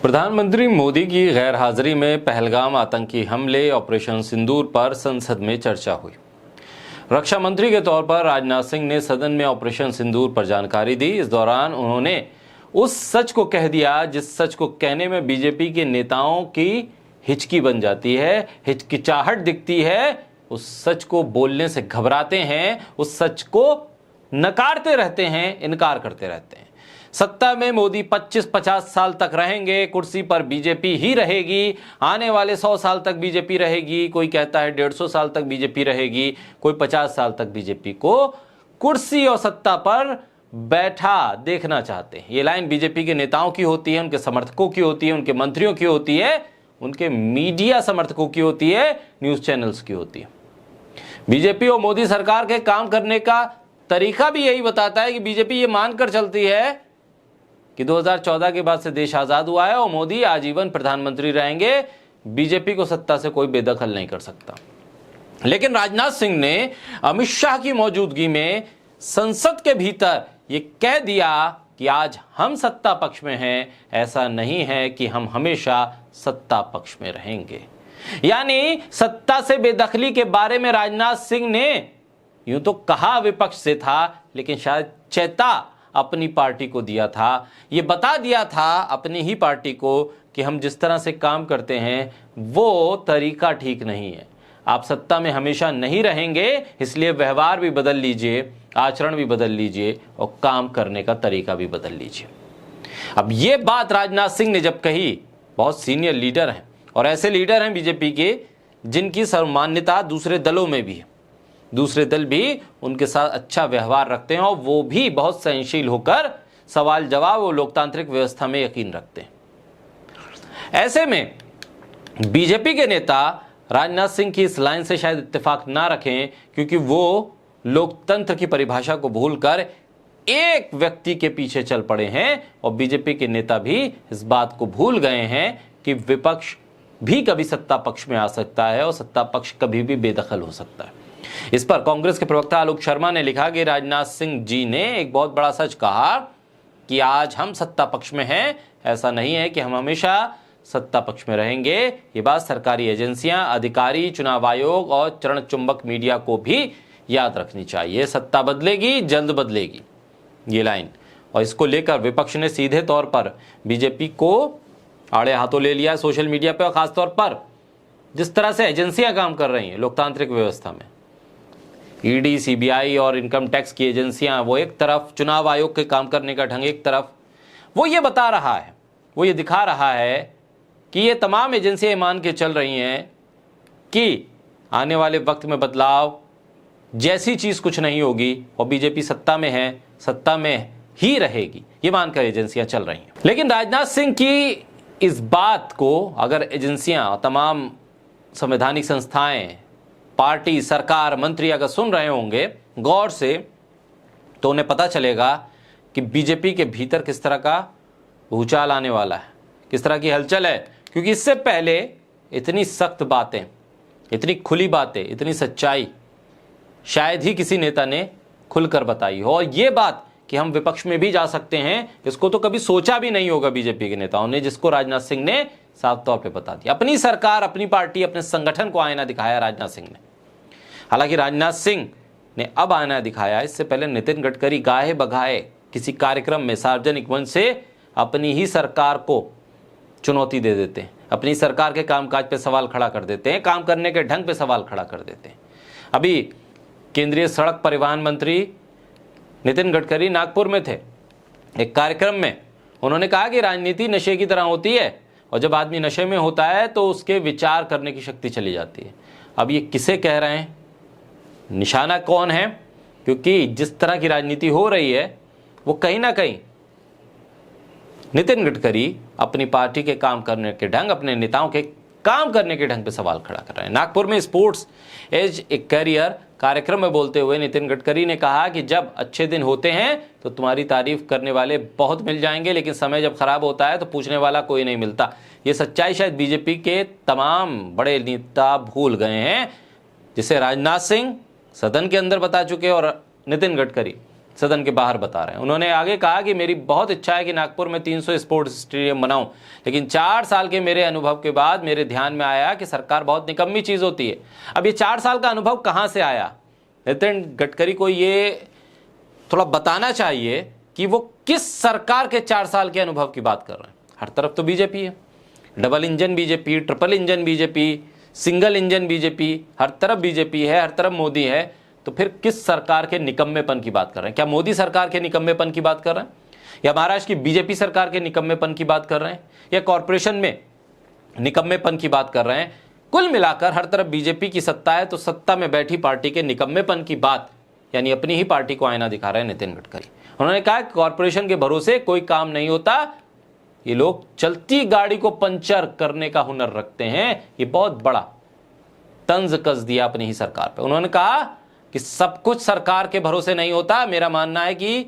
प्रधानमंत्री मोदी की गैर हाजिरी में पहलगाम आतंकी हमले ऑपरेशन सिंदूर पर संसद में चर्चा हुई। रक्षा मंत्री के तौर पर राजनाथ सिंह ने सदन में ऑपरेशन सिंदूर पर जानकारी दी। इस दौरान उन्होंने उस सच को कह दिया जिस सच को कहने में बीजेपी के नेताओं की हिचकी बन जाती है, हिचकिचाहट दिखती है। उस सच को बोलने से घबराते हैं, उस सच को नकारते रहते हैं, इनकार करते रहते हैं। सत्ता में मोदी 25-50 साल तक रहेंगे, कुर्सी पर बीजेपी ही रहेगी, आने वाले 100 साल तक बीजेपी रहेगी, कोई कहता है 150 साल तक बीजेपी रहेगी, कोई 50 साल तक बीजेपी को कुर्सी और सत्ता पर बैठा देखना चाहते हैं। ये लाइन बीजेपी के नेताओं की होती है, उनके समर्थकों की होती है, उनके मंत्रियों की होती है, उनके मीडिया समर्थकों की होती है, न्यूज चैनल्स की होती है। बीजेपी और मोदी सरकार के काम करने का तरीका भी यही बताता है कि बीजेपी ये मानकर चलती है कि 2014 के बाद से देश आजाद हुआ है और मोदी आजीवन प्रधानमंत्री रहेंगे, बीजेपी को सत्ता से कोई बेदखल नहीं कर सकता। लेकिन राजनाथ सिंह ने अमित शाह की मौजूदगी में संसद के भीतर ये कह दिया कि आज हम सत्ता पक्ष में हैं, ऐसा नहीं है कि हम हमेशा सत्ता पक्ष में रहेंगे। यानी सत्ता से बेदखली के बारे में राजनाथ सिंह ने यूं तो कहा विपक्ष से था, लेकिन शायद चेता अपनी पार्टी को दिया था, ये बता दिया था अपनी ही पार्टी को कि हम जिस तरह से काम करते हैं वो तरीका ठीक नहीं है। आप सत्ता में हमेशा नहीं रहेंगे, इसलिए व्यवहार भी बदल लीजिए, आचरण भी बदल लीजिए और काम करने का तरीका भी बदल लीजिए। अब ये बात राजनाथ सिंह ने जब कही, बहुत सीनियर लीडर हैं और ऐसे लीडर हैं बीजेपी के जिनकी सर्वमान्यता दूसरे दलों में भी है, दूसरे दल भी उनके साथ अच्छा व्यवहार रखते हैं और वो भी बहुत सहनशील होकर सवाल जवाब और लोकतांत्रिक व्यवस्था में यकीन रखते हैं। ऐसे में बीजेपी के नेता राजनाथ सिंह की इस लाइन से शायद इत्तेफाक ना रखें, क्योंकि वो लोकतंत्र की परिभाषा को भूलकर एक व्यक्ति के पीछे चल पड़े हैं और बीजेपी के नेता भी इस बात को भूल गए हैं कि विपक्ष भी कभी सत्ता पक्ष में आ सकता है और सत्ता पक्ष कभी भी बेदखल हो सकता है। इस पर कांग्रेस के प्रवक्ता आलोक शर्मा ने लिखा कि राजनाथ सिंह जी ने एक बहुत बड़ा सच कहा कि आज हम सत्ता पक्ष में हैं, ऐसा नहीं है कि हम हमेशा सत्ता पक्ष में रहेंगे। ये बात सरकारी एजेंसियां, अधिकारी, चुनाव आयोग और चरण चुंबक मीडिया को भी याद रखनी चाहिए। सत्ता बदलेगी, जल्द बदलेगी, ये लाइन। और इसको लेकर विपक्ष ने सीधे तौर पर बीजेपी को आड़े हाथों ले लिया सोशल मीडिया पर, और खासतौर पर जिस तरह से एजेंसियां काम कर रही हैं लोकतांत्रिक व्यवस्था में, ईडी, सीबीआई और इनकम टैक्स की एजेंसियां वो एक तरफ, चुनाव आयोग के काम करने का ढंग एक तरफ, वो ये बता रहा है, वो ये दिखा रहा है कि ये तमाम एजेंसियां मान के चल रही हैं कि आने वाले वक्त में बदलाव जैसी चीज कुछ नहीं होगी और बीजेपी सत्ता में है, सत्ता में ही रहेगी, ये मानकर एजेंसियां चल रही हैं। लेकिन राजनाथ सिंह की इस बात को अगर एजेंसियां, तमाम संवैधानिक संस्थाएं, पार्टी, सरकार, मंत्री अगर सुन रहे होंगे गौर से, तो उन्हें पता चलेगा कि बीजेपी के भीतर किस तरह का भूचाल आने वाला है, किस तरह की हलचल है। क्योंकि इससे पहले इतनी सख्त बातें, इतनी खुली बातें, इतनी सच्चाई शायद ही किसी नेता ने खुलकर बताई हो। और ये बात कि हम विपक्ष में भी जा सकते हैं, इसको तो कभी सोचा भी नहीं होगा बीजेपी के नेताओं ने, जिसको राजनाथ सिंह ने साफ तौर पे बता दिया। अपनी सरकार, अपनी पार्टी, अपने संगठन को आईना दिखाया राजनाथ सिंह ने। हालांकि राजनाथ सिंह ने अब आईना दिखाया, इससे पहले नितिन गडकरी गाहे बगाहे किसी कार्यक्रम में सार्वजनिक मंच से अपनी ही सरकार को चुनौती दे देते हैं, अपनी सरकार के कामकाज पे सवाल खड़ा कर देते हैं, काम करने के ढंग पे सवाल खड़ा कर देते हैं। अभी केंद्रीय सड़क परिवहन मंत्री नितिन गडकरी नागपुर में थे, एक कार्यक्रम में उन्होंने कहा कि राजनीति नशे की तरह होती है और जब आदमी नशे में होता है तो उसके विचार करने की शक्ति चली जाती है। अब ये किसे कह रहे हैं, निशाना कौन है? क्योंकि जिस तरह की राजनीति हो रही है वो कहीं ना कहीं नितिन गडकरी अपनी पार्टी के काम करने के ढंग, अपने नेताओं के काम करने के ढंग पे सवाल खड़ा कर रहे हैं। नागपुर में स्पोर्ट्स एज ए करियर कार्यक्रम में बोलते हुए नितिन गडकरी ने कहा कि जब अच्छे दिन होते हैं तो तुम्हारी तारीफ करने वाले बहुत मिल जाएंगे, लेकिन समय जब खराब होता है तो पूछने वाला कोई नहीं मिलता। ये सच्चाई शायद बीजेपी के तमाम बड़े नेता भूल गए हैं, जिसे राजनाथ सिंह सदन के अंदर बता चुके और नितिन गडकरी सदन के बाहर बता रहे हैं। उन्होंने आगे कहा कि मेरी बहुत इच्छा है कि नागपुर में 300 स्पोर्ट्स स्टेडियम बनाऊं, लेकिन 4 साल के मेरे अनुभव के बाद मेरे ध्यान में आया कि सरकार बहुत निकम्मी चीज होती है। अब ये 4 साल का अनुभव कहां से आया? नितिन गडकरी को ये थोड़ा बताना चाहिए कि वो किस सरकार के 4 साल के अनुभव की बात कर रहे हैं। हर तरफ तो बीजेपी है, double engine BJP, triple engine BJP, single engine BJP, हर तरफ बीजेपी है, हर तरफ मोदी है। तो फिर किस सरकार के निकम्मेपन की बात कर रहे हैं? क्या मोदी सरकार के निकम्मेपन की बात कर रहे हैं, या महाराष्ट्र की बीजेपी सरकार के निकम्मेपन की बात कर रहे हैं, या कॉरपोरेशन में निकम्मेपन की बात कर रहे हैं? कुल मिलाकर हर तरफ बीजेपी की सत्ता है, तो सत्ता में बैठी पार्टी के निकम्मेपन की बात, यानी अपनी ही पार्टी को आईना दिखा रहे हैं नितिन गडकरी। उन्होंने कहा कि कॉरपोरेशन के भरोसे कोई काम नहीं होता, ये लोग चलती गाड़ी को पंचर करने का हुनर रखते हैं। ये बहुत बड़ा तंज कस दिया अपनी ही सरकार पे। उन्होंने कहा कि सब कुछ सरकार के भरोसे नहीं होता। मेरा मानना है कि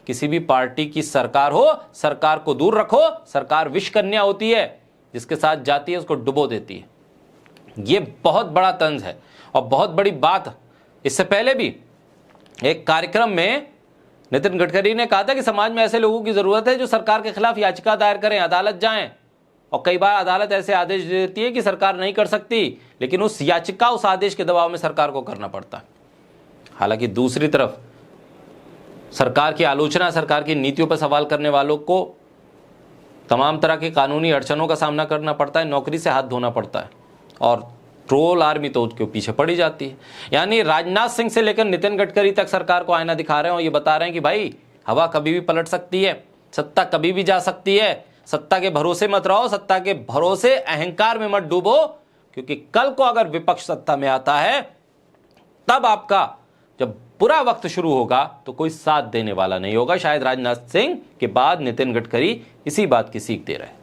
किसी भी पार्टी की सरकार हो, सरकार को दूर रखो। सरकार विष कन्या होती है, जिसके साथ जाती है उसको डुबो देती है। ये बहुत बड़ा तंज है और बहुत बड़ी बात। इससे पहले भी एक कार्यक्रम में नितिन गडकरी ने कहा था कि समाज में ऐसे लोगों की जरूरत है जो सरकार के खिलाफ याचिका दायर करें, अदालत जाएं। और कई बार अदालत ऐसे आदेश दे देती है कि सरकार नहीं कर सकती, लेकिन उस याचिका, उस आदेश के दबाव में सरकार को करना पड़ता है। हालांकि दूसरी तरफ सरकार की आलोचना, सरकार की नीतियों पर सवाल करने वालों को तमाम तरह की कानूनी अड़चनों का सामना करना पड़ता है, नौकरी से हाथ धोना पड़ता है, और ट्रोल आर्मी तो उसके पीछे पड़ी जाती है। यानी राजनाथ सिंह से लेकर नितिन गडकरी तक सरकार को आईना दिखा रहे हैं और ये बता रहे हैं कि भाई हवा कभी भी पलट सकती है, सत्ता कभी भी जा सकती है, सत्ता के भरोसे मत रहो, सत्ता के भरोसे अहंकार में मत डूबो, क्योंकि कल को अगर विपक्ष सत्ता में आता है, तब आपका जब बुरा वक्त शुरू होगा तो कोई साथ देने वाला नहीं होगा। शायद राजनाथ सिंह के बाद नितिन गडकरी इसी बात की सीख दे रहे हैं।